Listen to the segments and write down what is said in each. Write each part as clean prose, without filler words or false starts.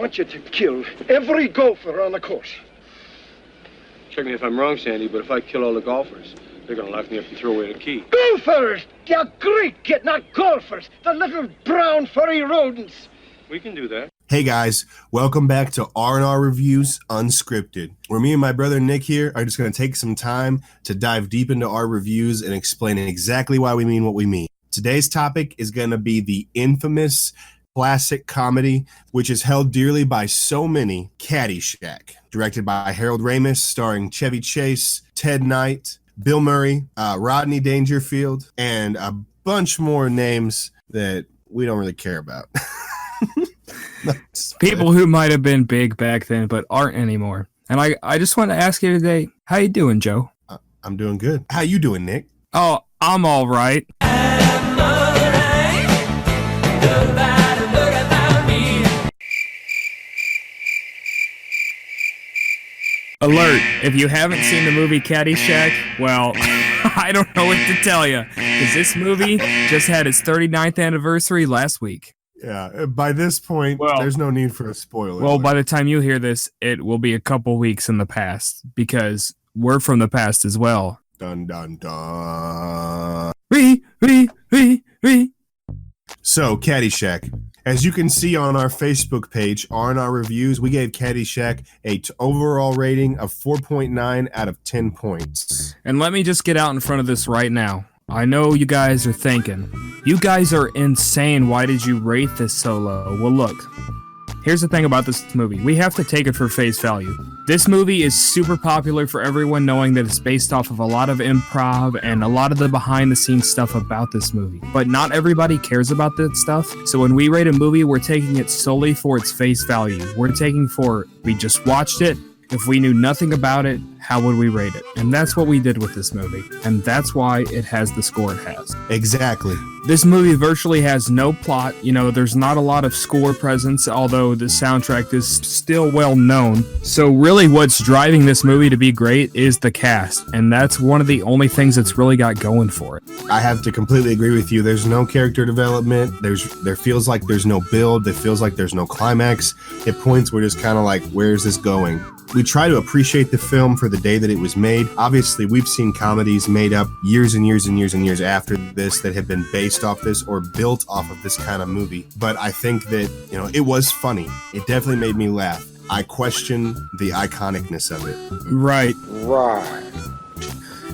want you to kill every golfer on the course. Check me if I'm wrong, Sandy, but if I kill all the golfers, they're gonna lock me up and throw away the key. Golfers! They're Greek, kid, not golfers. The little brown furry rodents. We can do that. Hey guys, welcome back to R&R Reviews Unscripted, where me and my brother Nick here are just going to take some time to dive deep into our reviews and explain exactly why we mean what we mean. Today's topic is going to be the infamous classic comedy, which is held dearly by so many, Caddyshack, directed by Harold Ramis, starring Chevy Chase, Ted Knight, Bill Murray, Rodney Dangerfield, and a bunch more names that we don't really care about. People who might have been big back then but aren't anymore. And I just want to ask you today, how you doing, Joe? I'm doing good. How you doing, Nick? Oh, I'm all right. Alert, if you haven't seen the movie Caddyshack, well, I don't know what to tell you, because this movie just had its 39th anniversary last week. Yeah, by this point, there's no need for a spoiler. Well, by the time you hear this, it will be a couple weeks in the past, because we're from the past as well. Dun, dun, dun. So, Caddyshack. As you can see on our Facebook page, R&R Reviews, we gave Caddyshack a overall rating of 4.9 out of 10 points. And let me just get out in front of this right now. I know you guys are thinking, you guys are insane, why did you rate this so low? Well look, here's the thing about this movie, we have to take it for face value. This movie is super popular for everyone, knowing that it's based off of a lot of improv and a lot of the behind the scenes stuff about this movie. But not everybody cares about that stuff, so when we rate a movie, we're taking it solely for its face value. We're taking for, we just watched it, if we knew nothing about it, how would we rate it? And that's what we did with this movie. And that's why it has the score it has. Exactly. This movie virtually has no plot. You know, there's not a lot of score presence, although the soundtrack is still well known. So really what's driving this movie to be great is the cast. And that's one of the only things that's really got going for it. I have to completely agree with you. There's no character development. There feels like there's no build. It feels like there's no climax. At points we're just kind of like, where's this going? We try to appreciate the film for the day that it was made. Obviously, we've seen comedies made up years and years and years and years after this that have been based off this or built off of this kind of movie. But I think that, you know, it was funny. It definitely made me laugh. I question the iconicness of it. Right.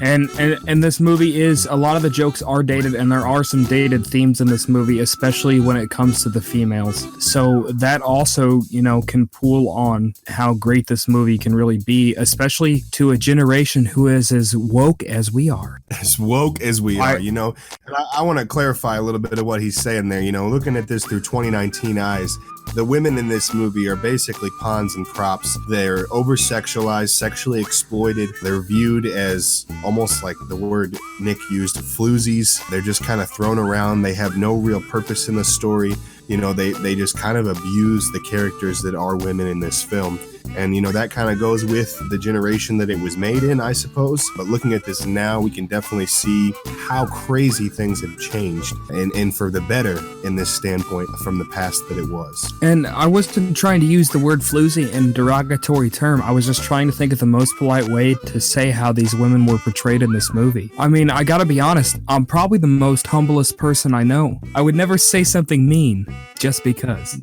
And this movie is, a lot of the jokes are dated, and there are some dated themes in this movie, especially when it comes to the females. So that also, you know, can pull on how great this movie can really be, especially to a generation who is as woke as we are. As woke as we are, you know. And I want to clarify a little bit of what he's saying there. You know, looking at this through 2019 eyes, the women in this movie are basically pawns and props. They're over-sexualized, sexually exploited. They're viewed as almost like the word Nick used, floozies. They're just kind of thrown around. They have no real purpose in the story. You know, they just kind of abuse the characters that are women in this film. And, you know, that kind of goes with the generation that it was made in, I suppose. But looking at this now, we can definitely see how crazy things have changed and for the better in this standpoint from the past that it was. And I wasn't trying to use the word floozy in a derogatory term. I was just trying to think of the most polite way to say how these women were portrayed in this movie. I mean, I gotta be honest, I'm probably the most humblest person I know. I would never say something mean just because.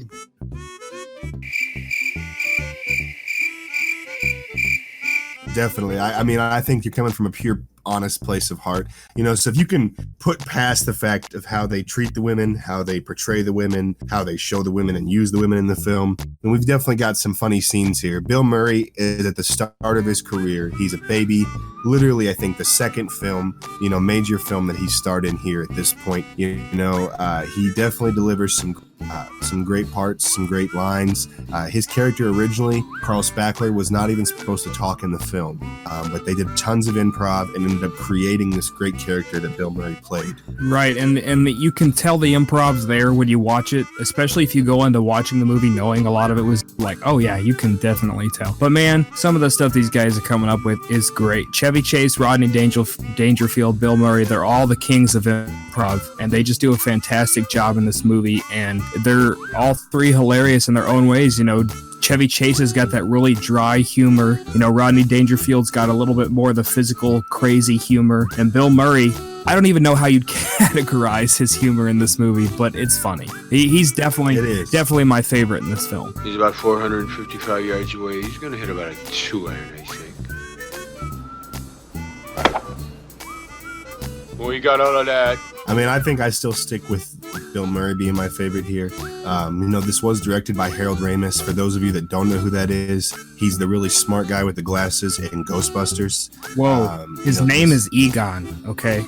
Definitely. I mean, I think you're coming from a pure, honest place of heart. You know, so if you can put past the fact of how they treat the women, how they portray the women, how they show the women and use the women in the film, then we've definitely got some funny scenes here. Bill Murray is at the start of his career. He's a baby. Literally, I think the second film, you know, major film that he starred in here at this point. You know, he definitely delivers some great parts, some great lines. His character originally, Carl Spackler, was not even supposed to talk in the film, but they did tons of improv and ended up creating this great character that Bill Murray played. Right, and you can tell the improv's there when you watch it, especially if you go into watching the movie knowing a lot of it was like, oh yeah, you can definitely tell. But man, some of the stuff these guys are coming up with is great. Chevy Chase, Rodney Dangerfield, Bill Murray, they're all the kings of improv improv, and they just do a fantastic job in this movie, and they're all three hilarious in their own ways. You know, Chevy Chase has got that really dry humor. You know, Rodney Dangerfield's got a little bit more of the physical, crazy humor. And Bill Murray, I don't even know how you'd categorize his humor in this movie, but it's funny. He's definitely my favorite in this film. He's about 455 yards away. He's going to hit about a 2-iron, I think. Well, you got all of that. I mean, I think I still stick with Bill Murray being my favorite here. You know, this was directed by Harold Ramis. For those of you that don't know who that is, he's the really smart guy with the glasses in Ghostbusters. Whoa, his name is Egon, okay?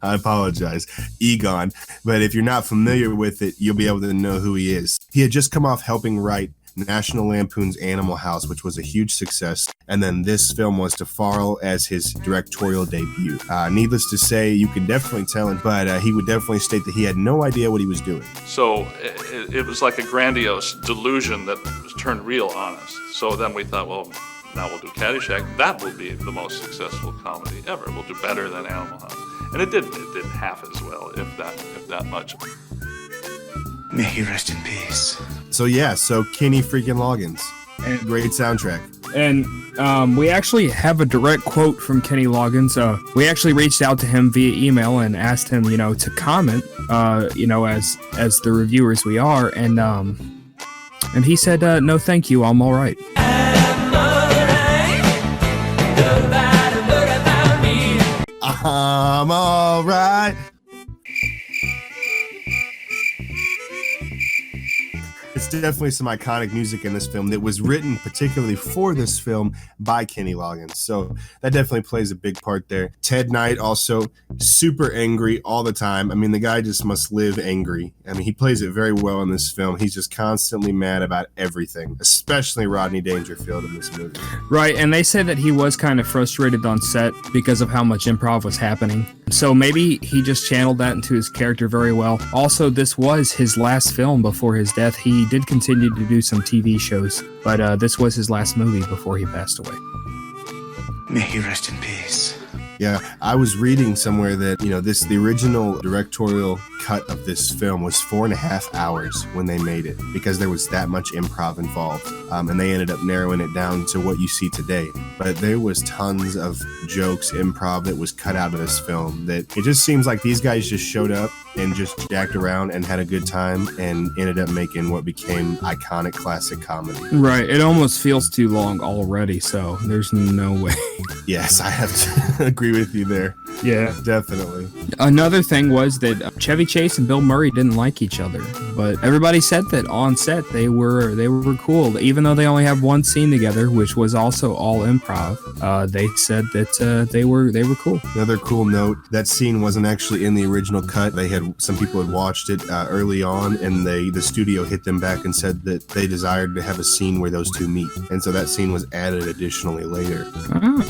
I apologize, Egon. But if you're not familiar with it, you'll be able to know who he is. He had just come off helping write National Lampoon's Animal House, which was a huge success, and then this film was to Farrell as his directorial debut. Needless to say, you can definitely tell it, but he would definitely state that he had no idea what he was doing. So it was like a grandiose delusion that was turned real on us. So then we thought, well, now we'll do Caddyshack. That will be the most successful comedy ever. We'll do better than Animal House. And it didn't half as well, if that much. May he rest in peace. So Kenny freaking Loggins. And great soundtrack. And we actually have a direct quote from Kenny Loggins. We actually reached out to him via email and asked him, you know, to comment, you know, as the reviewers we are, and he said, no, thank you, I'm all right. I'm all right. It's definitely some iconic music in this film that was written particularly for this film by Kenny Loggins. So that definitely plays a big part there. Ted Knight also super angry all the time. I mean, the guy just must live angry. I mean, he plays it very well in this film. He's just constantly mad about everything, especially Rodney Dangerfield in this movie. Right, and they said that he was kind of frustrated on set because of how much improv was happening. So maybe he just channeled that into his character very well. Also, this was his last film before his death. He did continue to do some TV shows, but this was his last movie before he passed away. May he rest in peace. Yeah, I was reading somewhere that, you know, the original directorial cut of this film was 4.5 hours when they made it, because there was that much improv involved. And they ended up narrowing it down to what you see today. But there was tons of jokes, improv that was cut out of this film that it just seems like these guys just showed up and just jacked around and had a good time and ended up making what became iconic classic comedy. Right, it almost feels too long already, so there's no way. Yes, I have to agree with you there. Yeah, definitely. Another thing was that Chevy Chase and Bill Murray didn't like each other, but everybody said that on set they were cool. Even though they only have one scene together, which was also all improv, they said that they were cool. Another cool note: that scene wasn't actually in the original cut. Some people had watched it early on, and the studio hit them back and said that they desired to have a scene where those two meet, and so that scene was added additionally later.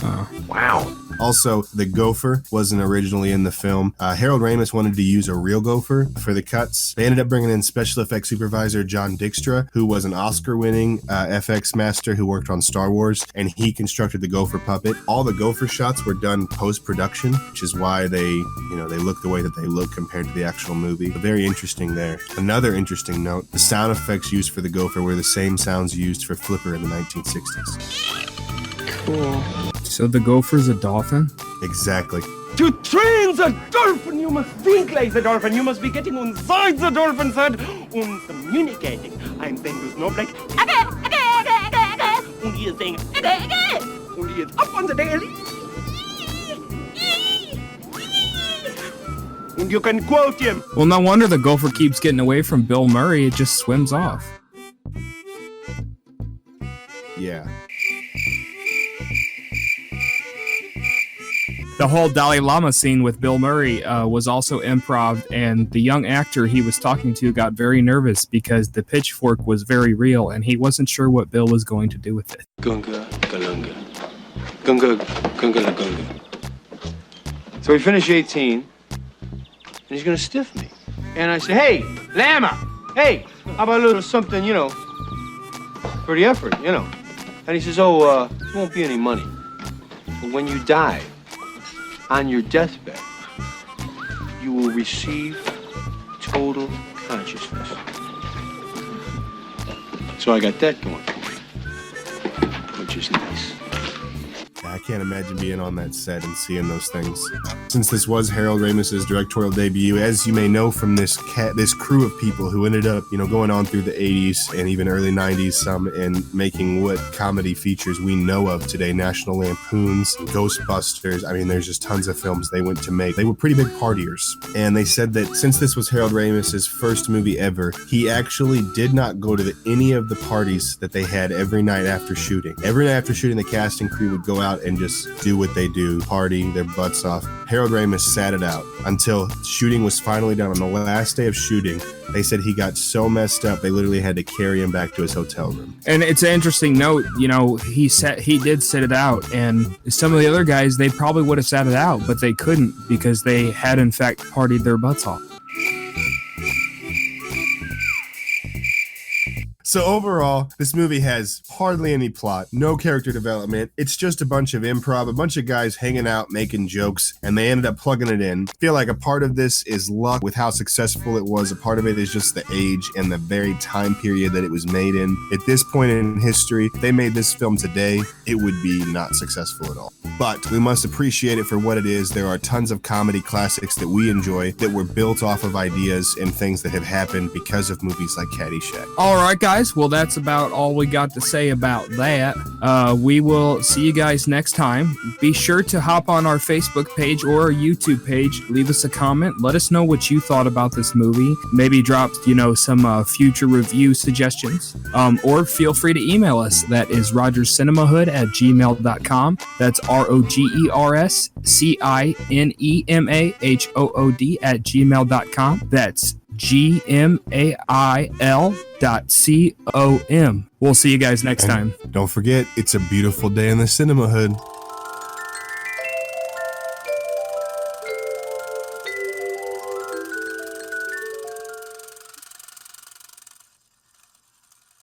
Oh. Wow. Also, the gopher wasn't originally in the film. Harold Ramis wanted to use a real gopher for the cuts. They ended up bringing in special effects supervisor John Dykstra, who was an Oscar-winning FX master who worked on Star Wars, and he constructed the gopher puppet. All the gopher shots were done post-production, which is why they look the way that they look compared to the actual movie. But very interesting there. Another interesting note: the sound effects used for the gopher were the same sounds used for Flipper in the 1960s. Cool. So the gopher's a dolphin? Exactly. To train the dolphin, you must think like the dolphin. You must be getting inside the dolphin's head and communicating. I'm saying to Snow like, and he is saying, and he is up on the tail. And you can quote him. Well, no wonder the gopher keeps getting away from Bill Murray. It just swims off. Yeah. The whole Dalai Lama scene with Bill Murray was also improv, and the young actor he was talking to got very nervous because the pitchfork was very real, and he wasn't sure what Bill was going to do with it. Gunga, galunga. Gunga, gunga, la gunga. So we finish 18, and he's gonna stiff me. And I say, hey, Lama, hey, how about a little something, for the effort, And he says, there won't be any money. But when you die, on your deathbed, you will receive total consciousness. So I got that going for me, which is nice. I can't imagine being on that set and seeing those things. Since this was Harold Ramis's directorial debut, as you may know from this crew of people who ended up, going on through the 80s and even early 90s, some, and making what comedy features we know of today, National Lampoons, Ghostbusters. I mean, there's just tons of films they went to make. They were pretty big partiers. And they said that since this was Harold Ramis's first movie ever, he actually did not go to any of the parties that they had every night after shooting. Every night after shooting, the cast and crew would go out and just do what they do, party their butts off. Harold Ramis sat it out until shooting was finally done. On the last day of shooting, they said he got so messed up they literally had to carry him back to his hotel room. And it's an interesting note, he did sit it out, and some of the other guys, they probably would have sat it out, but they couldn't because they had in fact partied their butts off. So overall, this movie has hardly any plot, no character development. It's just a bunch of improv, a bunch of guys hanging out, making jokes, and they ended up plugging it in. I feel like a part of this is luck with how successful it was. A part of it is just the age and the very time period that it was made in. At this point in history, if they made this film today, it would be not successful at all. But we must appreciate it for what it is. There are tons of comedy classics that we enjoy that were built off of ideas and things that have happened because of movies like Caddyshack. All right, guys. Well, that's about all we got to say about that. We will see you guys next time. Be sure to hop on our Facebook page or our YouTube page. Leave us a comment. Let us know what you thought about this movie. Maybe drop, some future review suggestions. Or feel free to email us. That is rogerscinemahood@gmail.com. That's ROGERSCINEMAHOOD@gmail.com. That's gmail.com. We'll see you guys next time. Don't forget, it's a beautiful day in the cinema hood.